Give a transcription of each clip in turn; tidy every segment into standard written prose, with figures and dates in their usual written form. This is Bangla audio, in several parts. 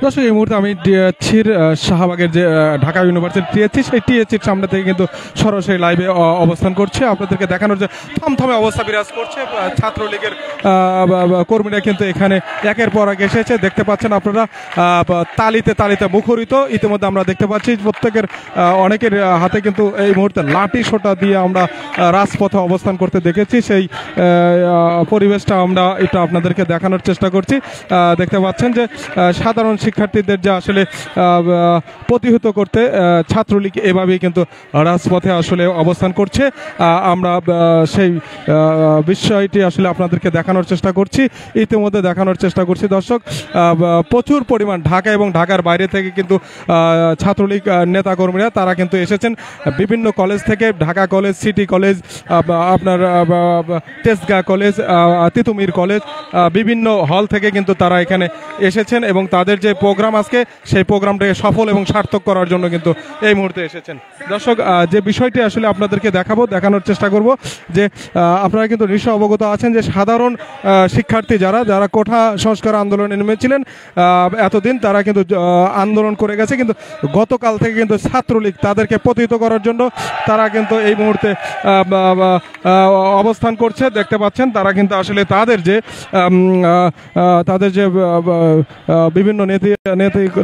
দর্শক এই মুহূর্তে আমি টিএসসির শাহবাগের যে ঢাকা ইউনিভার্সিটি টিএসসি সেই টিএসসির সামনে থেকে কিন্তু সরাসরি লাইভে অবস্থান করছে আপনাদেরকে দেখানোর যে থমথমে অবস্থা বিরাজ করছে। ছাত্রলীগের কর্মীরা কিন্তু এখানে একের পর এক এসেছে, দেখতে পাচ্ছেন আপনারা তালিতে তালিতে মুখরিত। ইতিমধ্যে আমরা দেখতে পাচ্ছি প্রত্যেকের অনেকের হাতে কিন্তু এই মুহূর্তে লাঠি সোটা দিয়ে আমরা রাজপথে অবস্থান করতে দেখেছি। সেই পরিবেশটা আমরা এটা আপনাদেরকে দেখানোর চেষ্টা করছি। দেখতে পাচ্ছেন যে সাধারণ শিক্ষার্থীদের যা আসলে প্রতিহত করতে ছাত্রলীগ এভাবেই কিন্তু রাজপথে আসলে অবস্থান করছে। আমরা সেই বিষয়টি আসলে আপনাদেরকে দেখানোর চেষ্টা করছি, ইতিমধ্যে দেখানোর চেষ্টা করছি। দর্শক, প্রচুর পরিমাণ ঢাকা এবং ঢাকার বাইরে থেকে কিন্তু ছাত্রলীগ নেতাকর্মীরা তারা কিন্তু এসেছেন বিভিন্ন কলেজ থেকে, ঢাকা কলেজ, সিটি কলেজ, আপনার তেজগাঁ কলেজ, তিতুমির কলেজ, বিভিন্ন হল থেকে কিন্তু তারা এখানে এসেছেন এবং তাদের যে প্রোগ্রাম আজকে সেই প্রোগ্রামটাকে সফল এবং সার্থক করার জন্য কিন্তু এই মুহূর্তে এসেছেন। দর্শক, যে বিষয়টি আসলে আপনাদেরকে দেখানোর চেষ্টা করব যে আপনারা কিন্তু নিশ্চয় অবগত আছেন যে সাধারণ শিক্ষার্থী যারা কোঠা সংস্কার আন্দোলনে নেমেছিলেন এতদিন, তারা কিন্তু আন্দোলন করে গেছে, কিন্তু গতকাল থেকে কিন্তু ছাত্রলীগ তাদেরকে প্রতিহত করার জন্য তারা কিন্তু এই মুহূর্তে অবস্থান করছে। দেখতে পাচ্ছেন তারা কিন্তু আসলে তাদের যে বিভিন্ন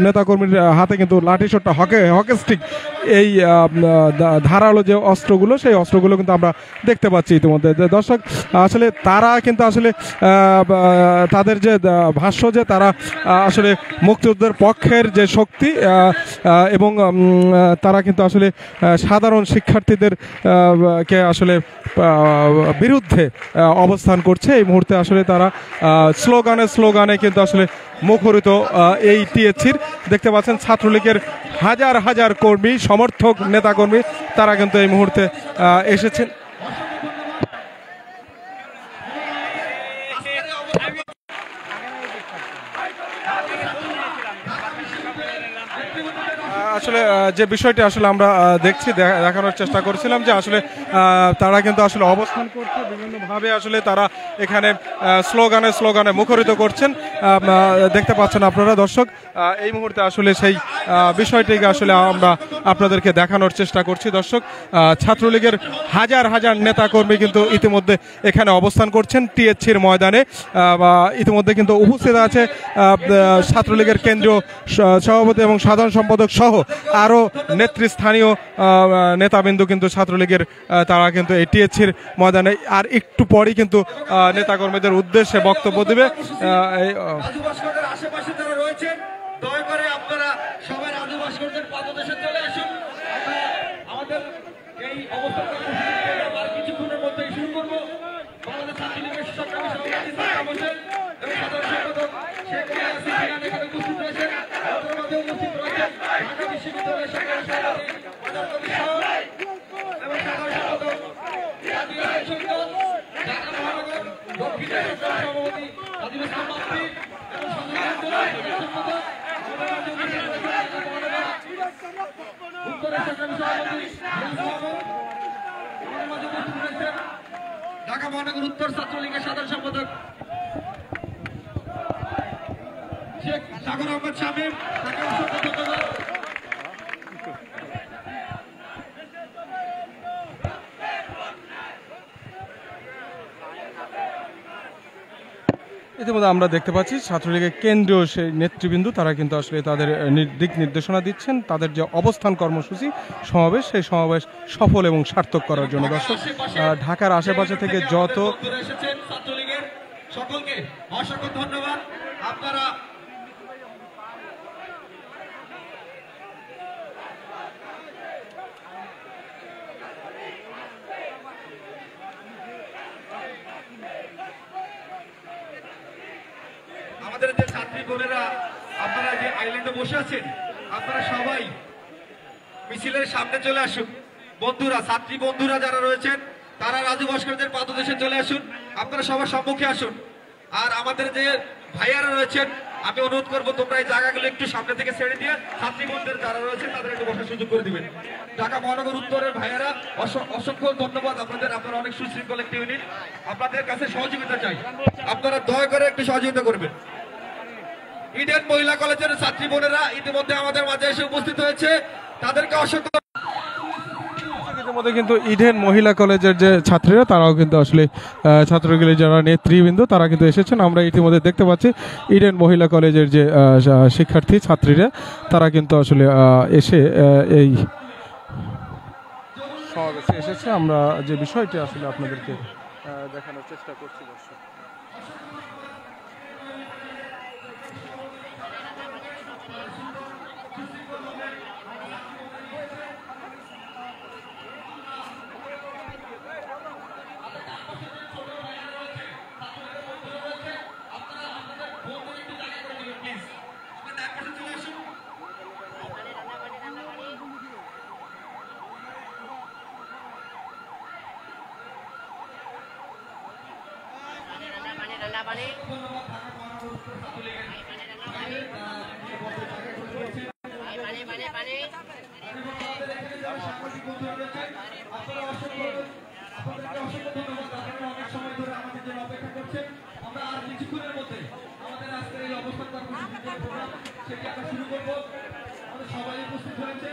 নেতাকর্মীর হাতে কিন্তু লাঠিসোঁটা, হকি স্টিক, এই ধারালো যে অস্ত্রগুলো, সেই অস্ত্রগুলো কিন্তু আমরা দেখতে পাচ্ছি ইতিমধ্যে। দর্শক, আসলে তারা কিন্তু আসলে তাদের যে ভাষ্য যে তারা আসলে মুক্তিযুদ্ধের পক্ষের যে শক্তি এবং তারা কিন্তু আসলে সাধারণ শিক্ষার্থীদের কে আসলে বিরুদ্ধে অবস্থান করছে। এই মুহূর্তে আসলে তারা স্লোগানে কিন্তু আসলে মুখরিত এই টিএসসির। দেখতে পাচ্ছেন ছাত্রলীগের হাজার হাজার কর্মী, সমর্থক, নেতাকর্মী তারা কিন্তু এই মুহূর্তে এসেছেন। আসলে যে বিষয়টি আসলে আমরা দেখছি, দেখানোর চেষ্টা করছিলাম যে আসলে তারা কিন্তু আসলে অবস্থান করছে বিভিন্নভাবে, আসলে তারা এখানে স্লোগানে মুখরিত করছেন। দেখতে পাচ্ছেন আপনারা দর্শক, এই মুহূর্তে আসলে সেই বিষয়টিকে আসলে আমরা আপনাদেরকে দেখানোর চেষ্টা করছি। দর্শক, ছাত্রলীগের হাজার হাজার নেতাকর্মী কিন্তু ইতিমধ্যে এখানে অবস্থান করছেন টিএসসির ময়দানে। ইতিমধ্যে কিন্তু উপস্থিত আছে ছাত্রলীগের কেন্দ্রীয় সভাপতি এবং সাধারণ সম্পাদক সহ আরও নেতৃস্থানীয় নেতাবিন্দু কিন্তু ছাত্রলীগের তারা কিন্তু এই টিএসসির ময়দানে আর একটু পরেই কিন্তু নেতাকর্মীদের উদ্দেশ্যে বক্তব্য দেবে। ঢাকা মহানগর উত্তর ছাত্রলীগের সাধারণ সম্পাদক শেখ সাগর আহমদ শামীম, তাকে অসংখ্য ধন্যবাদ। ইতিমধ্যে আমরা দেখতে পাচ্ছি ছাত্রলীগের কেন্দ্রীয় সেই নেতৃবৃন্দ তারা কিন্তু আসলে তাদের দিক নির্দেশনা দিচ্ছেন, তাদের যে অবস্থান কর্মসূচি সমাবেশ, সেই সমাবেশ সফল এবং সার্থক করার জন্য। দর্শক, ঢাকার আশেপাশে থেকে যত ছাত্রলীগের সকলকে অসংখ্য ধন্যবাদ। আপনারা আমাদের যে ছাত্রী বোনেরা, আপনারা যে আইল্যান্ডে বসে আছেন, আপনারা সবাই মিছিলের সামনে চলে আসুন। বন্ধুরা, ছাত্রী বন্ধুরা যারা রয়েছেন তারা রাজু ভাস্করদের পাদদেশে চলে আসুন, আপনারা সবার সম্মুখে আসুন। আর আমাদের যে ভাইয়ারা রয়েছেন, আমি অনুরোধ করবো তোমরা এই জায়গাগুলো একটু সামনে থেকে ছেড়ে দিয়ে ছাত্রী বন্ধুদের যারা রয়েছেন তাদের একটু বসার সুযোগ করে দিবেন। ঢাকা মহানগর উত্তরের ভাইয়ারা অসংখ্য ধন্যবাদ আপনাদের, আপনারা অনেক সুশৃঙ্খল একটি ইউনিট, আপনাদের কাছে সহযোগিতা চাই, আপনারা দয়া করে একটু সহযোগিতা করবেন। ইডেন মহিলা কলেজের ছাত্রী বোনেরা ইতিমধ্যে আমাদের মাঝে এসে উপস্থিত হয়েছে, তাদেরকে অসংখ্য ইতিমধ্যে কিন্তু ইডেন মহিলা কলেজের যে ছাত্রীরা তারাও কিন্তু আসলে ছাত্রগুলি যারা নেতৃবৃন্দ তারা কিন্তু এসেছেন। আমরা ইতিমধ্যে দেখতে পাচ্ছি ইডেন মহিলা কলেজের যে শিক্ষার্থী ছাত্রীরা তারা কিন্তু আসলে এসে এই সমাবেশে এসেছে। আমরা যে বিষয়টি আসলে আপনাদেরকে দেখানোর চেষ্টা করছি দর্শক। আমরা আর কিছুক্ষণের মধ্যে আমাদের আজকের এই অবস্থান কর্মসূচি সেটি আমরা শুরু করবো। আমাদের সবাই উপস্থিত হয়েছে।